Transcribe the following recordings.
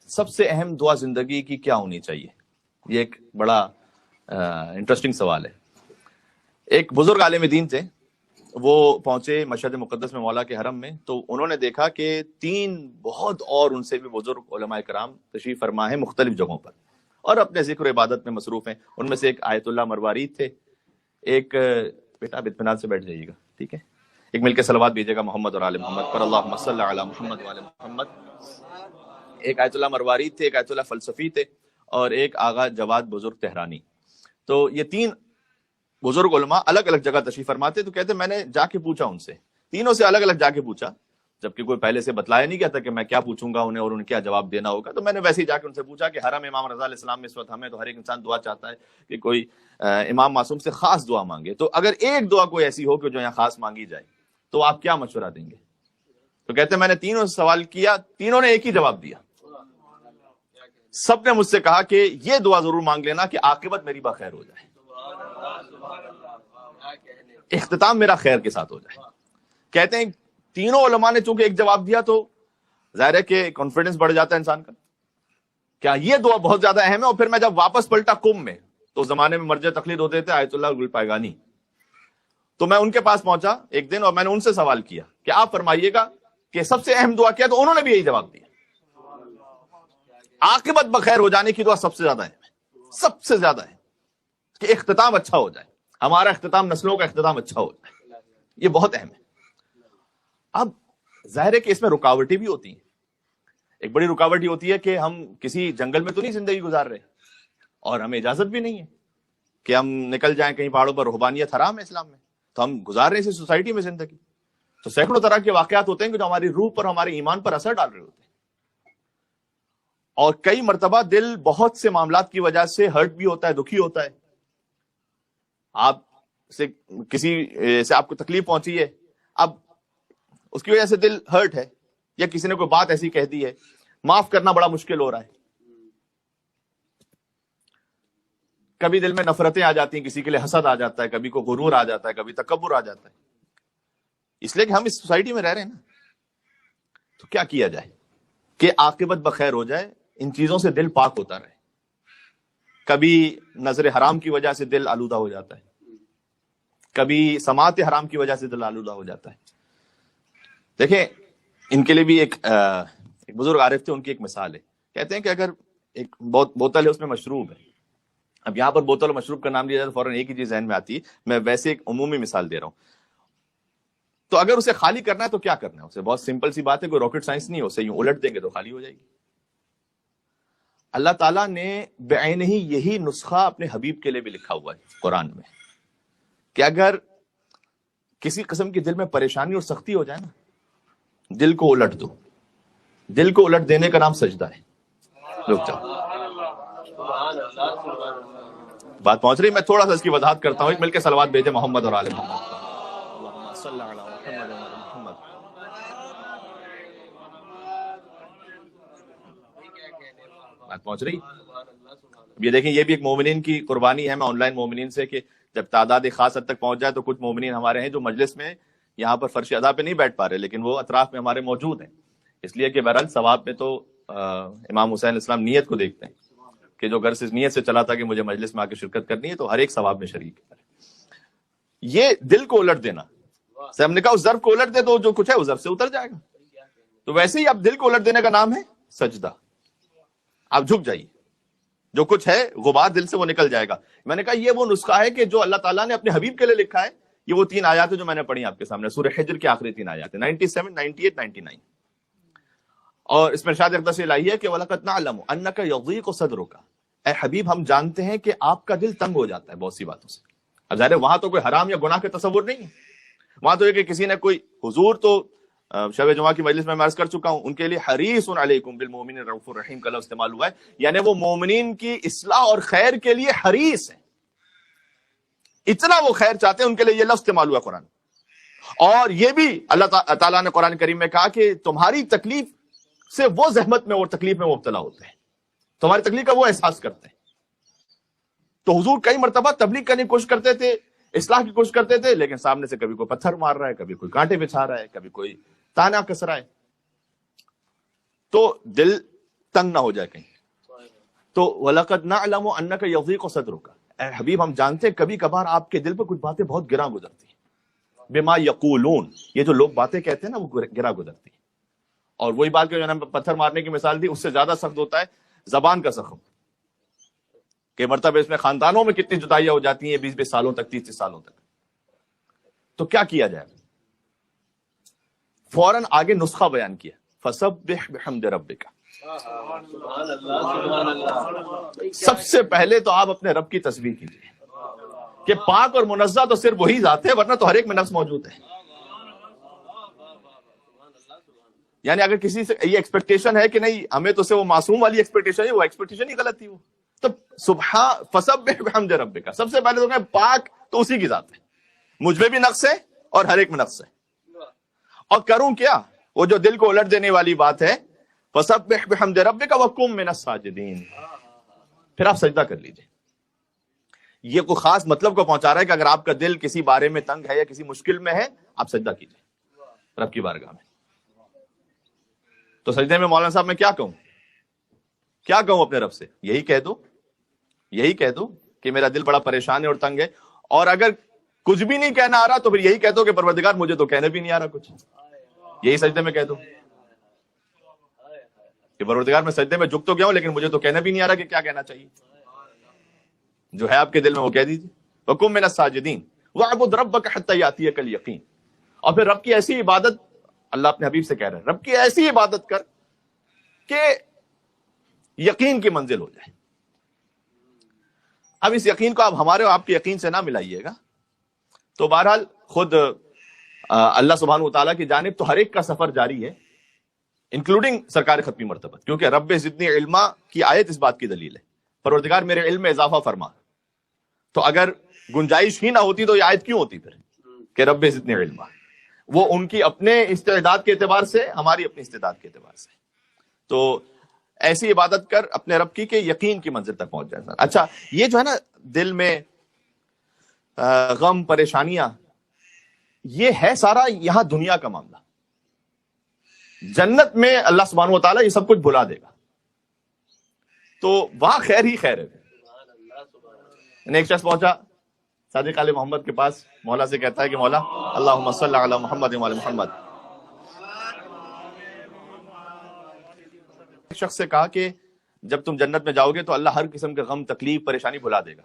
سب سے اہم دعا زندگی کی کیا ہونی چاہیے؟ یہ ایک بڑا انٹرسٹنگ سوال ہے. ایک بزرگ عالم دین تھے، وہ پہنچے مشہد مقدس میں مولا کے حرم میں، تو انہوں نے دیکھا کہ 3 بہت اور ان سے بھی بزرگ علماء کرام تشریف فرما ہیں مختلف جگہوں پر اور اپنے ذکر و عبادت میں مصروف ہیں. ان میں سے ایک آیت اللہ مروارید تھے، ایک بیٹا اطمینان سے بیٹھ جائیے گا، ٹھیک ہے، ایک مل کے صلوات بھیجیے گا محمد اور آل محمد پر، اللہم صلی علی محمد و آل محمد. ایک آیت اللہ مروارید تھے، ایک آیت اللہ فلسفی تھے، اور ایک آغا جواد بزرگ تہرانی. تو یہ 3 بزرگ علماء الگ الگ جگہ تشریف فرماتے. تو کہتے میں نے جا کے پوچھا ان سے، تینوں سے الگ الگ جا کے پوچھا، جبکہ کوئی پہلے سے بتلایا نہیں گیا تھا کہ میں کیا پوچھوں گا انہیں اور انہیں کیا جواب دینا ہوگا. تو میں نے ویسے ہی جا کے ان سے پوچھا کہ حرم امام رضا علیہ السلام میں اس وقت ہمیں تو ہر ایک انسان دعا چاہتا ہے کہ کوئی امام معصوم سے خاص دعا مانگے، تو اگر ایک دعا کوئی ایسی ہو کہ جو یہاں خاص مانگی جائے تو آپ کیا مشورہ دیں گے؟ تو کہتے میں نے تینوں سے سوال کیا، تینوں نے ایک ہی جواب دیا. سب نے مجھ سے کہا کہ یہ دعا ضرور مانگ لینا کہ عاقبت میری بخیر ہو جائے، اختتام میرا خیر کے ساتھ ہو جائے. کہتے ہیں تینوں علماء نے چونکہ ایک جواب دیا تو ظاہر ہے کہ کانفیڈنس بڑھ جاتا ہے انسان کا، کیا یہ دعا بہت زیادہ اہم ہے. اور پھر میں جب واپس پلٹا قم میں، تو اس زمانے میں مرجع تقلید ہوتے تھے آیت اللہ گل پائگانی، تو میں ان کے پاس پہنچا ایک دن اور میں نے ان سے سوال کیا کہ آپ فرمائیے گا کہ سب سے اہم دعا کیا؟ تو انہوں نے بھی یہی جواب دیا، عاقبت بخیر ہو جانے کی دعا سب سے زیادہ ہے، سب سے زیادہ ہے کہ اختتام اچھا ہو جائے، ہمارا اختتام، نسلوں کا اختتام اچھا ہو جائے. یہ بہت اہم ہے. اب ظاہر ہے کہ اس میں رکاوٹیں بھی ہوتی ہیں. ایک بڑی رکاوٹ یہ ہوتی ہے کہ ہم کسی جنگل میں تو نہیں زندگی گزار رہے، اور ہمیں اجازت بھی نہیں ہے کہ ہم نکل جائیں کہیں پہاڑوں پر. رہبانیت حرام ہے اسلام میں، تو ہم گزار رہے ہیں اسی سوسائٹی میں زندگی. تو سینکڑوں طرح کے واقعات ہوتے ہیں کہ جو ہماری روح پر، ہمارے ایمان پر اثر ڈال رہے ہوتے ہیں. اور کئی مرتبہ دل بہت سے معاملات کی وجہ سے ہرٹ بھی ہوتا ہے، دکھی ہوتا ہے. آپ سے کسی سے آپ کو تکلیف پہنچی ہے، اب اس کی وجہ سے دل ہرٹ ہے، یا کسی نے کوئی بات ایسی کہہ دی ہے، معاف کرنا بڑا مشکل ہو رہا ہے. کبھی دل میں نفرتیں آ جاتی ہیں، کسی کے لیے حسد آ جاتا ہے، کبھی کو غرور آ جاتا ہے، کبھی تکبر آ جاتا ہے، اس لیے کہ ہم اس سوسائٹی میں رہ رہے ہیں نا. تو کیا کیا جائے کہ عاقبت بخیر ہو جائے؟ ان چیزوں سے دل پاک ہوتا رہے. کبھی نظر حرام کی وجہ سے دل آلودہ ہو جاتا ہے، کبھی سماعت حرام کی وجہ سے دل آلودہ ہو جاتا ہے. دیکھیں ان کے لیے بھی ایک بزرگ عارف تھے، ان کی ایک مثال ہے. کہتے ہیں کہ اگر ایک بوتل ہے، اس میں مشروب ہے. اب یہاں پر بوتل اور مشروب کا نام لیا جائے تو فوراً ایک ہی چیز ذہن میں آتی ہے، میں ویسے ایک عمومی مثال دے رہا ہوں. تو اگر اسے خالی کرنا ہے تو کیا کرنا ہے؟ اسے بہت سمپل سی بات ہے، کوئی راکٹ سائنس نہیں ہے. اسے یوں الٹ دیں گے تو خالی ہو جائے گی. اللہ تعالیٰ نے بعین ہی یہی نسخہ اپنے حبیب کے لیے بھی لکھا ہوا ہے قرآن میں، کہ اگر کسی قسم کی دل میں پریشانی اور سختی ہو جائے نا، دل کو الٹ دو. دل کو الٹ دینے کا نام سجدہ ہے. رک جاؤ، بات پہنچ رہی. میں تھوڑا سا اس کی وضاحت کرتا ہوں. ایک مل کے صلوات بھیجے محمد اور آل محمد. اللہم صلی علی محمد و آل محمد. بات پہنچ رہی. یہ دیکھیں، یہ بھی ایک مومنین کی قربانی ہے. میں آن لائن مومنین سے کہ جب تعداد ایک خاص حد تک پہنچ جائے تو کچھ مومنین ہمارے ہیں جو مجلس میں یہاں پر فرش ادا پہ نہیں بیٹھ پا رہے، لیکن وہ اطراف میں ہمارے موجود ہیں، اس لیے کہ بہرحال ثواب میں تو امام حسین علیہ السلام نیت کو دیکھتے ہیں کہ جو گھر سے نیت سے چلا تھا کہ مجھے مجلس میں آ کے شرکت کرنی ہے، تو ہر ایک ثواب میں شریک ہے. یہ دل کو الٹ دینا، سے ہم نے کہا اس ظرف کو الٹ دے تو جو کچھ ہے اس ظرف سے اتر جائے گا. تو ویسے ہی اب دل کو الٹ دینے کا نام ہے سجدہ. آپ جھک جائیے، جو کچھ ہے غبار دل سے وہ نکل جائے گا. میں نے کہا یہ وہ نسخہ ہے کہ جو اللہ تعالیٰ نے اپنے حبیب کے لیے لکھا ہے. یہ وہ 3 آیات ہیں جو میں نے پڑھی آپ کے سامنے، سورہ حجر کی آخری 3 آیات ہیں، 97، 98، 99. اور اس میں ارشاد اقدس الہی ہے کہ وَلَقَدْ نَعْلَمُ أَنَّكَ يَضِيقُ صَدْرُكَ، اے حبیب ہم جانتے ہیں کہ آپ کا دل تنگ ہو جاتا ہے بہت سی باتوں سے. اب ظاہر ہے وہاں تو کوئی حرام یا گناہ کا تصور نہیں ہے، وہاں تو یہ کہ کسی نے کوئی، حضور تو شب جمعہ کی مجلس میں عرض کر چکا ہوں، ان کے لیے حریص علیکم بالمؤمنین رؤوف الرحیم کا لفظ استعمال ہوا ہے، یعنی وہ مومنین کی اصلاح اور خیر کے لیے حریص ہیں، اتنا وہ خیر چاہتے ہیں، ان کے لیے یہ لفظ استعمال ہوا قرآن. اور یہ بھی اللہ تعالیٰ نے قرآن کریم میں کہا کہ تمہاری تکلیف سے وہ زحمت میں اور تکلیف میں مبتلا ہوتے ہیں، تمہاری تکلیف کا وہ احساس کرتے ہیں. تو حضور کئی مرتبہ تبلیغ کرنے کی کوشش کرتے تھے، اصلاح کی کوشش کرتے تھے، لیکن سامنے سے کبھی کوئی پتھر مار رہا ہے، کبھی کوئی کانٹے بچھا رہا ہے، کبھی کوئی تانا کس رہا ہے. تو دل تنگ نہ ہو جائے کہیں. تو وَلَقَدْ نَعْلَمُ أَنَّكَ يَضِيقُ صَدْرُكَ, اے حبیب ہم جانتے ہیں کبھی کبھار آپ کے دل پر کچھ باتیں بہت گراں گزرتی ہیں. بما یقولون, یہ جو لوگ باتیں کہتے ہیں نا وہ گراں گزرتی ہیں. اور وہی بات کہ جو نے پتھر مارنے کی مثال دی, اس سے زیادہ سخت ہوتا ہے زبان کا زخم, کہ مرتبہ اس میں خاندانوں میں کتنی جدائیاں ہو جاتی ہیں 20 سالوں تک, 30 سالوں تک. تو کیا کیا جائے؟ فوراً آگے نسخہ بیان کیا, فسبح بحمد ربک. سب سے پہلے تو آپ اپنے رب کی تسبیح کیجیے کہ پاک اور منزہ تو صرف وہی ذات ہے, ورنہ تو ہر ایک میں نقص موجود ہے. یعنی اگر کسی سے یہ ایکسپیکٹیشن ہے کہ نہیں ہمیں تو سے وہ معصوم والی ایکسپیکٹیشن ہے, وہ ایکسپیکٹیشن ہی غلط تھی. وہ تو سبحان فسبح بحمد ربک, سب سے پہلے تو کہ پاک تو اسی کی ذات ہے, مجھ میں بھی نقص ہے اور ہر ایک میں نقص ہے. اور کروں کیا؟ وہ جو دل کو الٹ دینے والی بات ہے, فسبح بحمد ربک وکن من الساجدین. پھر آپ سجدہ کر لیجئے. یہ کوئی خاص مطلب کو پہنچا رہا ہے کہ اگر آپ کا دل کسی بارے میں تنگ ہے یا کسی مشکل میں ہے, آپ سجدہ کیجئے رب کی بارگاہ میں. تو سجدے میں مولانا صاحب میں کیا کہوں اپنے رب سے؟ یہی کہہ دو کہ میرا دل بڑا پریشان ہے اور تنگ ہے. اور اگر کچھ بھی نہیں کہنا آ رہا تو پھر یہی کہہ دو کہ پروردگار مجھے تو کہنے بھی نہیں آ رہا کچھ. یہی سجدے میں کہہ دو کہ پروردگار میں سجدے میں جھک تو گیا ہوں لیکن مجھے تو کہنا بھی نہیں آ رہا کہ کیا کہنا چاہیے. جو ہے آپ کے دل میں وہ کہہ دیجیے. وَقُم مِّنَ السَّاجِدِينَ وَاعْبُدْ رَبَّكَ حَتَّى يَأْتِيَكَ الْيَقِينُ. اور پھر رب کی ایسی عبادت, اللہ اپنے حبیب سے کہہ رہے ہیں, رب کی ایسی عبادت کر کہ یقین کی منزل ہو جائے. اب اس یقین کو آپ ہمارے اور آپ کے یقین سے نہ ملائیے گا. تو بہرحال خود اللہ سبحانہ وتعالیٰ کی جانب تو ہر ایک کا سفر جاری ہے, انکلوڈنگ سرکار ختمی مرتبہ, کیونکہ رب زدنی علما کی آیت اس بات کی دلیل ہے. پروردگار میرے علم میں اضافہ فرما. تو اگر گنجائش ہی نہ ہوتی تو یہ آیت کیوں ہوتی پھر کہ رب زدنی علما؟ وہ ان کی اپنے استعداد کے اعتبار سے, ہماری اپنی استعداد کے اعتبار سے. تو ایسی عبادت کر اپنے رب کی کہ یقین کی منزل تک پہنچ جائے. اچھا, یہ جو ہے نا دل میں غم پریشانیاں, یہ ہے سارا یہاں دنیا کا معاملہ. جنت میں اللہ سبحانہ و تعالیٰ یہ سب کچھ بھلا دے گا, تو وہاں خیر ہی خیر ہے. ایک شخص پہنچا صادق آل محمد کے پاس, مولا سے کہتا ہے کہ مولا اللہم صلی علی محمد و علی محمد. ایک شخص سے کہا کہ جب تم جنت میں جاؤ گے تو اللہ ہر قسم کے غم تکلیف پریشانی بھلا دے گا.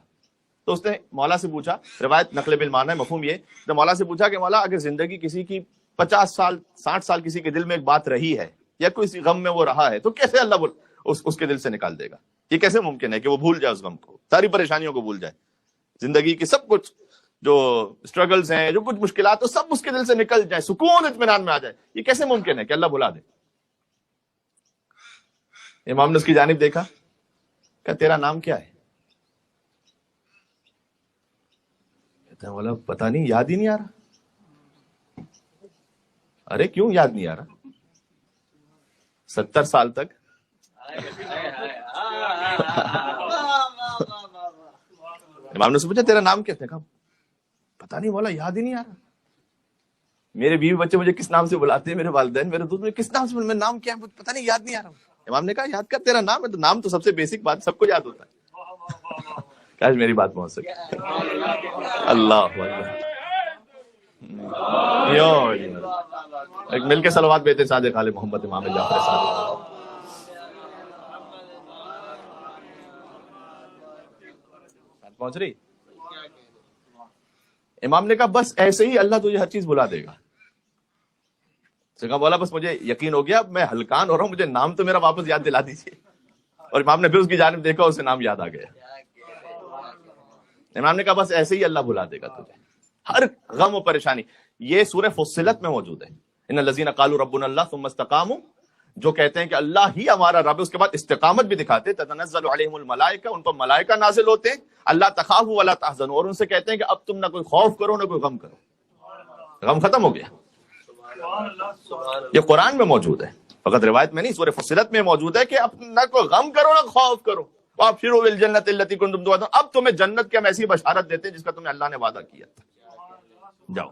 تو اس نے مولا سے پوچھا, روایت نقل بالمعنی ہے, مفہوم یہ, تو مولا سے پوچھا کہ مولا اگر زندگی کسی کی 50 سال 60 سال کسی کے دل میں ایک بات رہی ہے یا کوئی غم میں وہ رہا ہے, تو کیسے اللہ اس کے دل سے نکال دے گا؟ یہ کیسے ممکن ہے کہ وہ بھول جائے اس غم کو, ساری پریشانیوں کو بھول جائے, زندگی کی سب کچھ جو اسٹرگلز ہیں, جو کچھ مشکلات, تو سب اس کے دل سے نکل جائے, سکون اطمینان میں آ جائے؟ یہ کیسے ممکن ہے کہ اللہ بھلا دے؟ امام نے اس کی جانب دیکھا, کہ تیرا نام کیا ہے؟ کہتا ہے مولا پتہ نہیں, یاد ہی نہیں آ رہا. ارے کیوں یاد نہیں آ رہا؟ 70 سال تک امام نے سے پوچھا تیرا نام کیا ہے؟ کہا پتہ نہیں مولا, یاد ہی نہیں آ رہا. میرے بیوی بچے مجھے کس نام سے بلاتے ہیں, میرے والدین میرے دوست مجھے کس نام سے, میرا نام کیا ہے پتہ نہیں, یاد نہیں آ رہا. امام نے کہا یاد کر, تیرا نام ہے. تو نام تو سب سے بیسک بات, سب کو یاد ہوتا ہے. کاش میری بات پہنچ سکے. اللہ ایک مل کے صلوات بیتے صادق آل محمد امام جعفر صادق. پہنچ رہی؟ امام نے کہا بس ایسے ہی اللہ تجھے ہر چیز بلا دے گا. کہا بولا بس مجھے یقین ہو گیا, میں ہلکان ہو رہا ہوں, مجھے نام تو میرا واپس یاد دلا دیجیے. اور امام نے پھر اس کی جانب دیکھا, اسے نام یاد آ گیا. امام نے کہا بس ایسے ہی اللہ بھلا دے گا تجھے ہر غم و پریشانی. یہ سورہ فصلت میں موجود ہے, ان الذین قالوا ربنا اللہ ثم استقاموا, جو کہتے ہیں کہ اللہ ہی ہمارا رب ہے, اس کے بعد استقامت بھی دکھاتے, تتنزل علیہم الملائکہ, ان پر ملائکہ نازل ہوتے ہیں, اللہ تخافوا ولا تحزنوا, اور ان سے کہتے ہیں کہ اب تم نہ کوئی خوف کرو نہ کوئی غم کرو, غم ختم ہو گیا. یہ قرآن میں موجود ہے, فقط روایت میں نہیں, سورہ فصلت میں موجود ہے کہ اب نہ کوئی غم کرو نہ خوف کرو. وابشروا بالجنۃ التی کنتم توعدون, اب تمہیں جنت کی ہم ایسی بشارت دیتے ہیں جس کا تمہیں اللہ نے وعدہ کیا تھا. جاؤ.